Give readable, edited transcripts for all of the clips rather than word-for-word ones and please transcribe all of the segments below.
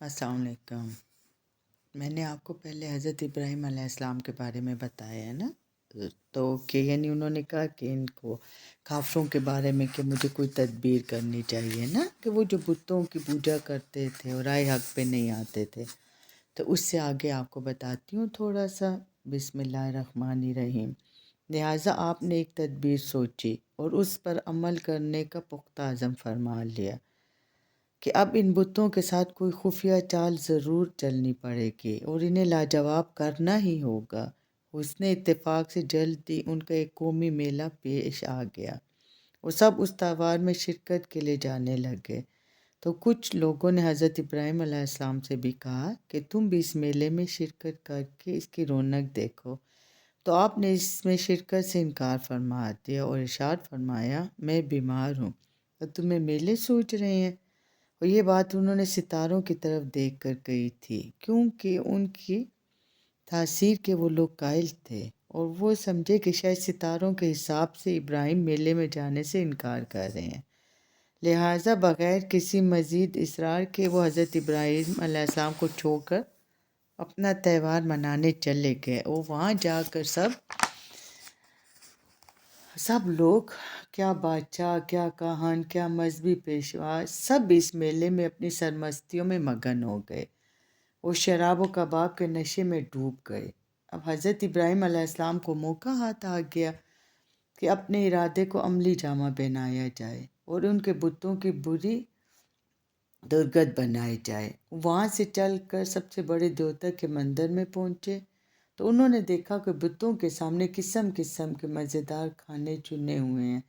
السلام علیکم۔ میں نے آپ کو پہلے حضرت ابراہیم علیہ السلام کے بارے میں بتایا ہے نا، تو کہ یعنی انہوں نے کہا کہ ان کو کافروں کے بارے میں کہ مجھے کوئی تدبیر کرنی چاہیے نا، کہ وہ جو بتوں کی پوجا کرتے تھے اور رائے حق پہ نہیں آتے تھے، تو اس سے آگے آپ کو بتاتی ہوں تھوڑا سا۔ بسم اللہ الرحمن الرحیم۔ لہٰذا آپ نے ایک تدبیر سوچی اور اس پر عمل کرنے کا پختہ عزم فرما لیا کہ اب ان بتوں کے ساتھ کوئی خفیہ چال ضرور چلنی پڑے گی اور انہیں لاجواب کرنا ہی ہوگا۔ اس نے اتفاق سے جلدی ان کا ایک قومی میلہ پیش آ گیا، وہ سب اس تہوار میں شرکت کے لیے جانے لگے۔ تو کچھ لوگوں نے حضرت ابراہیم علیہ السلام سے بھی کہا کہ تم بھی اس میلے میں شرکت کر کے اس کی رونق دیکھو، تو آپ نے اس میں شرکت سے انکار فرما دیا اور ارشاد فرمایا میں بیمار ہوں اور تمہیں میلے سوچ رہے ہیں۔ اور یہ بات انہوں نے ستاروں کی طرف دیکھ کر کہی تھی، کیونکہ ان کی تاثیر کے وہ لوگ قائل تھے اور وہ سمجھے کہ شاید ستاروں کے حساب سے ابراہیم میلے میں جانے سے انکار کر رہے ہیں۔ لہٰذا بغیر کسی مزید اصرار کے وہ حضرت ابراہیم علیہ السلام کو چھوڑ کر اپنا تہوار منانے چلے گئے، اور وہاں جا کر سب لوگ، کیا بادشاہ، کیا کہان، کیا مذہبی پیشوا، سب اس میلے میں اپنی سرمستیوں میں مگن ہو گئے اور شراب و کباب کے نشے میں ڈوب گئے۔ اب حضرت ابراہیم علیہ السلام کو موقع ہاتھ آ گیا کہ اپنے ارادے کو عملی جامہ پہنایا جائے اور ان کے بتوں کی بری درگت بنائی جائے۔ وہاں سے چل کر سب سے بڑے دیوتا کے مندر میں پہنچے تو انہوں نے دیکھا کہ بتوں کے سامنے قسم قسم کے مزیدار کھانے چنے ہوئے ہیں،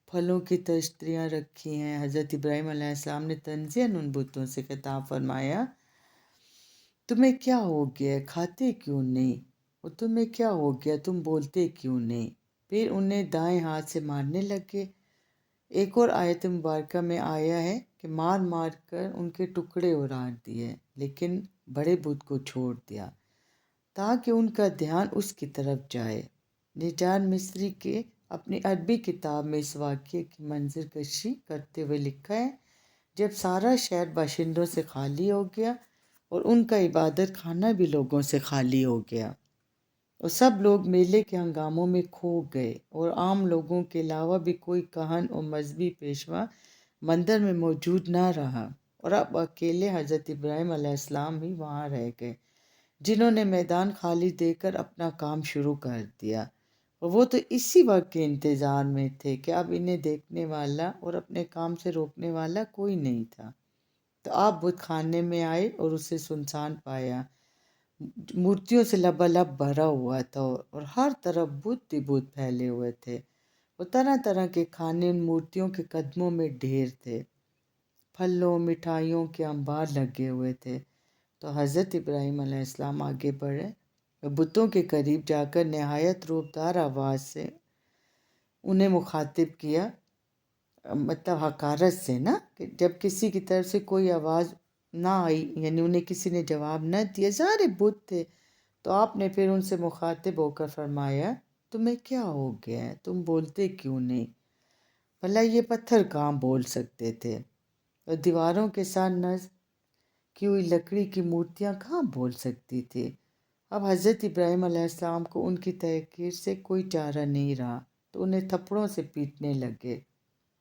پھلوں کی تشتریاں رکھی ہیں۔ حضرت ابراہیم علیہ السلام نے تنزیاً ان بتوں سے خطاب فرمایا، تمہیں کیا ہو گیا، کھاتے کیوں نہیں؟ اور تمہیں کیا ہو گیا، تم بولتے کیوں نہیں؟ پھر انہیں دائیں ہاتھ سے مارنے لگے۔ ایک اور آیت مبارکہ میں آیا ہے کہ مار مار کر ان کے ٹکڑے اڑا دیے، لیکن بڑے بت کو چھوڑ دیا تاکہ ان کا دھیان اس کی طرف جائے۔ نجار مصری کے اپنی عربی کتاب میں اس واقعے کی منظر کشی کرتے ہوئے لکھا ہے، جب سارا شہر باشندوں سے خالی ہو گیا اور ان کا عبادت خانہ بھی لوگوں سے خالی ہو گیا اور سب لوگ میلے کے ہنگاموں میں کھو گئے اور عام لوگوں کے علاوہ بھی کوئی کہن اور مذہبی پیشوا مندر میں موجود نہ رہا، اور اب اکیلے حضرت ابراہیم علیہ السلام ہی وہاں رہ گئے، جنہوں نے میدان خالی دے کر اپنا کام شروع کر دیا۔ اور وہ تو اسی وقت کے انتظار میں تھے کہ اب انہیں دیکھنے والا اور اپنے کام سے روکنے والا کوئی نہیں تھا۔ تو آپ بت خانے میں آئے اور اسے سنسان پایا، مورتیوں سے لبالب بھرا ہوا تھا اور ہر طرف بت ہی بت پھیلے ہوئے تھے، اور طرح طرح کے کھانے ان مورتیوں کے قدموں میں ڈھیر تھے، پھلوں مٹھائیوں کے انبار لگے ہوئے تھے۔ تو حضرت ابراہیم علیہ السلام آگے بڑھے اور بتوں کے قریب جا کر نہایت روبدار آواز سے انہیں مخاطب کیا، مطلب حقارت سے نا، کہ جب کسی کی طرف سے کوئی آواز نہ آئی، یعنی انہیں کسی نے جواب نہ دیا، سارے بت تھے، تو آپ نے پھر ان سے مخاطب ہو کر فرمایا، تمہیں کیا ہو گیا ہے، تم بولتے کیوں نہیں؟ بھلا یہ پتھر کہاں بول سکتے تھے، اور دیواروں کے ساتھ نصب کی ہوئی لکڑی کی مورتیاں کہاں بول سکتی تھی؟ اب حضرت ابراہیم علیہ السلام کو ان کی تحقیر سے کوئی چارہ نہیں رہا، تو انہیں تھپڑوں سے پیٹنے لگے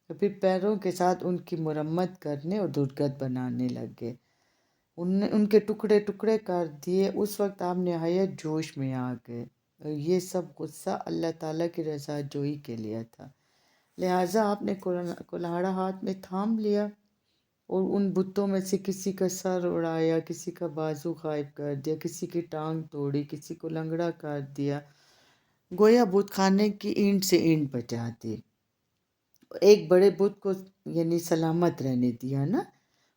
اور پھر پیروں کے ساتھ ان کی مرمت کرنے اور درگت بنانے لگے۔ ان کے ٹکڑے ٹکڑے کر دیے۔ اس وقت آپ نہایت جوش میں آ گئے، اور یہ سب غصہ اللہ تعالیٰ کی رضا جوئی کے لیے تھا، لہٰذا آپ نے کلہاڑا ہاتھ میں تھام لیا اور ان بتوں میں سے کسی کا سر اڑایا، کسی کا بازو غائب کر دیا، کسی کی ٹانگ توڑی، کسی کو لنگڑا کر دیا، گویا بت خانے کی اینٹ سے اینٹ بچا دی۔ ایک بڑے بت کو یعنی سلامت رہنے دیا نا،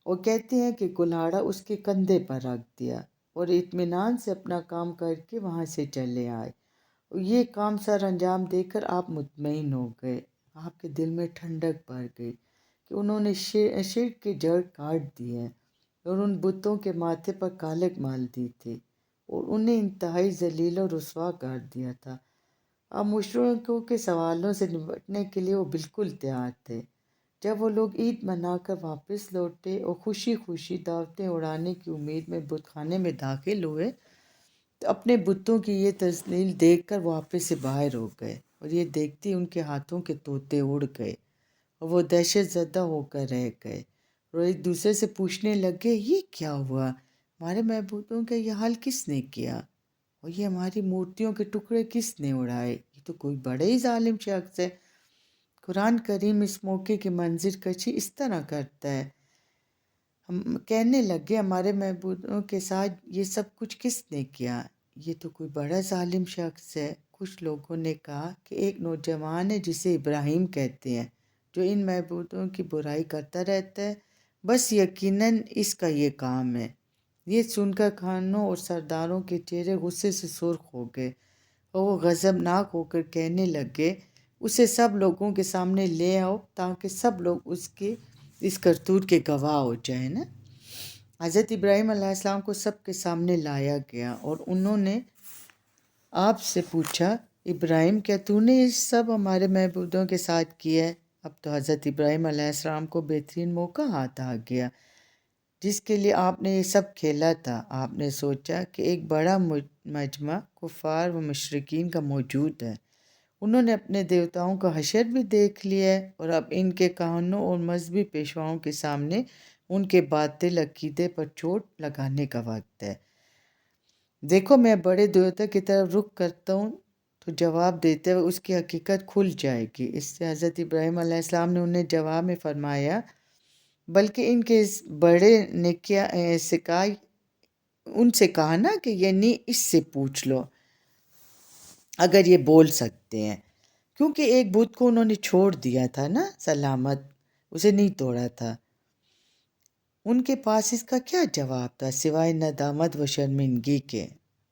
اور کہتے ہیں کہ کلہاڑا اس کے کندھے پر رکھ دیا اور اطمینان سے اپنا کام کر کے وہاں سے چلے آئے۔ اور یہ کام سر انجام دے کر آپ مطمئن ہو گئے، آپ کے دل میں ٹھنڈک بھر گئی کہ انہوں نے شرک کی جڑ کاٹ دی ہے اور ان بتوں کے ماتھے پر کالک مال دی تھی اور انہیں انتہائی ذلیل و رسوا کر دیا تھا۔ اب مشرکوں کے سوالوں سے نمٹنے کے لیے وہ بالکل تیار تھے۔ جب وہ لوگ عید منا کر واپس لوٹے اور خوشی خوشی دعوتیں اڑانے کی امید میں بت خانے میں داخل ہوئے تو اپنے بتوں کی یہ تذلیل دیکھ کر واپس سے باہر ہو گئے، اور یہ دیکھتے ان کے ہاتھوں کے طوطے اڑ گئے اور وہ دہشت زدہ ہو کر رہ گئے، اور ایک دوسرے سے پوچھنے لگے یہ کیا ہوا، ہمارے معبودوں کا یہ حال کس نے کیا، اور یہ ہماری مورتیوں کے ٹکڑے کس نے اڑائے، یہ تو کوئی بڑے ہی ظالم شخص ہے۔ قرآن کریم اس موقع کی منظر کشی اس طرح کرتا ہے، ہم کہنے لگے ہمارے معبودوں کے ساتھ یہ سب کچھ کس نے کیا، یہ تو کوئی بڑا ظالم شخص ہے۔ کچھ لوگوں نے کہا کہ ایک نوجوان ہے جسے ابراہیم کہتے ہیں، جو ان معبودوں کی برائی کرتا رہتا ہے، بس یقیناً اس کا یہ کام ہے۔ یہ سن کر خانوں اور سرداروں کے چہرے غصے سے سرخ ہو گئے، اور وہ غضبناک ہو کر کہنے لگے اسے سب لوگوں کے سامنے لے آؤ تاکہ سب لوگ اس کرتوت کے گواہ ہو جائیں نا۔ حضرت ابراہیم علیہ السلام کو سب کے سامنے لایا گیا اور انہوں نے آپ سے پوچھا ابراہیم کیا تو نے یہ سب ہمارے معبودوں کے ساتھ کیا ہے؟ اب تو حضرت ابراہیم علیہ السلام کو بہترین موقع ہاتھ آ گیا جس کے لیے آپ نے یہ سب کھیلا تھا۔ آپ نے سوچا کہ ایک بڑا مجمع کفار و مشرکین کا موجود ہے، انہوں نے اپنے دیوتاؤں کا حشر بھی دیکھ لیا ہے، اور اب ان کے کہانوں اور مذہبی پیشواؤں کے سامنے ان کے باطل عقیدے پر چوٹ لگانے کا وقت ہے۔ دیکھو میں بڑے دیوتا کی طرف رخ کرتا ہوں تو جواب دیتے ہوئے اس کی حقیقت کھل جائے گی۔ اس سے حضرت ابراہیم علیہ السلام نے انہیں جواب میں فرمایا بلکہ ان کے اس بڑے نے کیا ان سے کہا نا کہ یعنی اس سے پوچھ لو اگر یہ بول سکتے ہیں، کیونکہ ایک بت کو انہوں نے چھوڑ دیا تھا نا سلامت، اسے نہیں توڑا تھا۔ ان کے پاس اس کا کیا جواب تھا سوائے ندامت و شرمندگی کے؟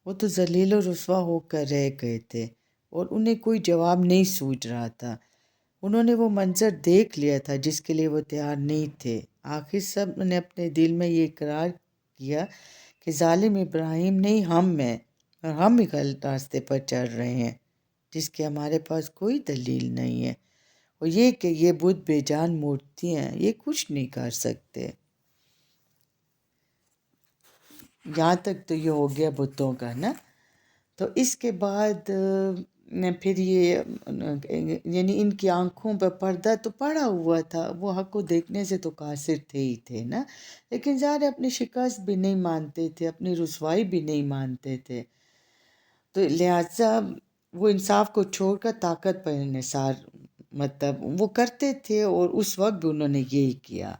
وہ تو ذلیل و رسوا ہو کر رہ گئے تھے اور انہیں کوئی جواب نہیں سوچ رہا تھا۔ انہوں نے وہ منظر دیکھ لیا تھا جس کے لیے وہ تیار نہیں تھے۔ آخر سب نے اپنے دل میں یہ اقرار کیا کہ ظالم ابراہیم نہیں ہم ہیں، اور ہم ہی غلط راستے پر چل رہے ہیں جس کے ہمارے پاس کوئی دلیل نہیں ہے، اور یہ کہ یہ بت بے جان مورتیاں ہیں، یہ کچھ نہیں کر سکتے۔ یہاں تک تو یہ ہو گیا بتوں کا نا۔ تو اس کے بعد پھر یہ یعنی ان کی آنکھوں پہ پردہ تو پڑا ہوا تھا، وہ حق کو دیکھنے سے تو قاصر تھے ہی تھے نا، لیکن ظاہر اپنی شکست بھی نہیں مانتے تھے، اپنی رسوائی بھی نہیں مانتے تھے، تو لہٰذا وہ انصاف کو چھوڑ کر طاقت پر انحصار مطلب وہ کرتے تھے، اور اس وقت بھی انہوں نے یہی کیا۔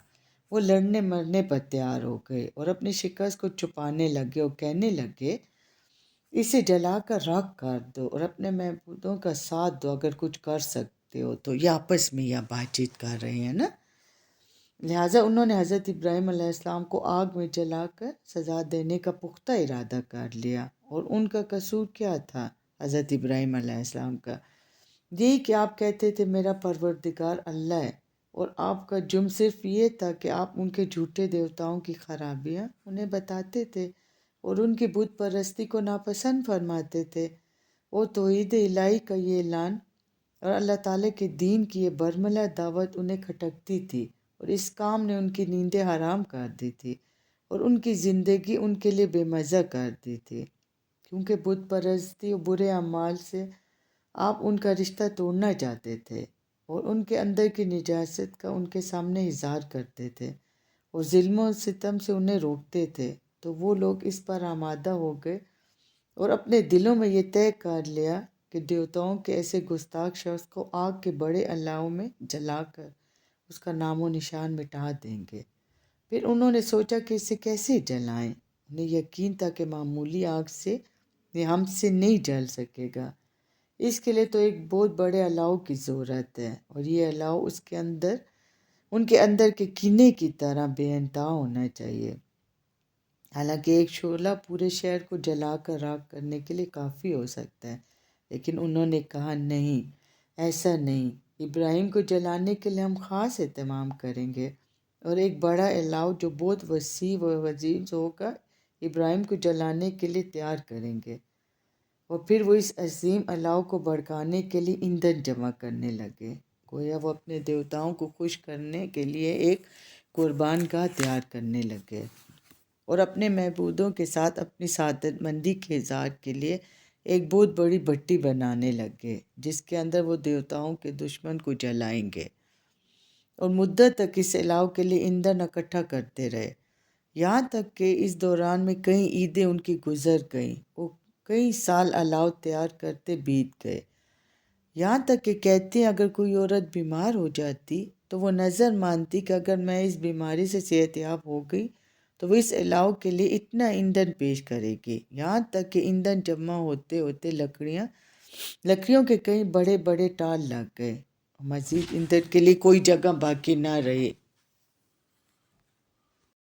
وہ لڑنے مرنے پر تیار ہو گئے اور اپنی شکست کو چھپانے لگے اور کہنے لگے اسے جلا کر راکھ کر دو اور اپنے معبودوں کا ساتھ دو اگر کچھ کر سکتے ہو تو۔ یہ آپس میں یہ بات چیت کر رہے ہیں نا۔ لہٰذا انہوں نے حضرت ابراہیم علیہ السلام کو آگ میں جلا کر سزا دینے کا پختہ ارادہ کر لیا، اور ان کا قصور کیا تھا حضرت ابراہیم علیہ السلام کا؟ یہی کہ آپ کہتے تھے میرا پروردگار اللہ ہے، اور آپ کا جرم صرف یہ تھا کہ آپ ان کے جھوٹے دیوتاؤں کی خرابیاں انہیں بتاتے تھے اور ان کی بت پرستی کو ناپسند فرماتے تھے۔ وہ توحید الہی کا یہ اعلان اور اللہ تعالیٰ کے دین کی یہ برملا دعوت انہیں کھٹکتی تھی، اور اس کام نے ان کی نیندیں حرام کر دی تھی اور ان کی زندگی ان کے لیے بے مزہ کر دی تھی، کیونکہ بت پرستی اور برے اعمال سے آپ ان کا رشتہ توڑنا چاہتے تھے اور ان کے اندر کی نجاست کا ان کے سامنے اظہار کرتے تھے اور ظلم و ستم سے انہیں روکتے تھے۔ تو وہ لوگ اس پر آمادہ ہو گئے اور اپنے دلوں میں یہ طے کر لیا کہ دیوتاؤں کے ایسے گستاخ شخص کو آگ کے بڑے الاؤ میں جلا کر اس کا نام و نشان مٹا دیں گے۔ پھر انہوں نے سوچا کہ اسے کیسے جلائیں۔ انہیں یقین تھا کہ معمولی آگ سے یہ ہم سے نہیں جل سکے گا، اس کے لیے تو ایک بہت بڑے الاؤ کی ضرورت ہے، اور یہ الاؤ ان کے اندر کے کینے کی طرح بے انتہا ہونا چاہیے۔ حالانکہ ایک شعلہ پورے شہر کو جلا کر راکھ کرنے کے لیے کافی ہو سکتا ہے، لیکن انہوں نے کہا نہیں، ایسا نہیں، ابراہیم کو جلانے کے لیے ہم خاص اہتمام کریں گے، اور ایک بڑا الاؤ جو بہت وسیع و عزیز ہوگا ابراہیم کو جلانے کے لیے تیار کریں گے، اور پھر وہ اس عظیم الاؤ کو بھڑکانے کے لیے ایندھن جمع کرنے لگے۔ گویا وہ اپنے دیوتاؤں کو خوش کرنے کے لیے ایک قربان گاہ تیار کرنے لگے اور اپنے معبودوں کے ساتھ اپنی سعادت مندی کے اظہار کے لیے ایک بہت بڑی بھٹی بنانے لگے جس کے اندر وہ دیوتاؤں کے دشمن کو جلائیں گے، اور مدت تک اس الاؤ کے لیے ایندھن اکٹھا کرتے رہے، یہاں تک کہ اس دوران میں کئی عیدیں ان کی گزر گئیں، وہ کئی سال الاؤ تیار کرتے بیت گئے، یہاں تک کہ کہتے ہیں اگر کوئی عورت بیمار ہو جاتی تو وہ نظر مانتی کہ اگر میں اس بیماری سے صحت یاب ہو گئی تو وہ اس الاؤ کے لیے اتنا ایندھن پیش کرے گی، یہاں تک کہ ایندھن جمع ہوتے ہوتے لکڑیوں کے کئی بڑے بڑے ٹال لگ گئے، مزید ایندھن کے لیے کوئی جگہ باقی نہ رہی،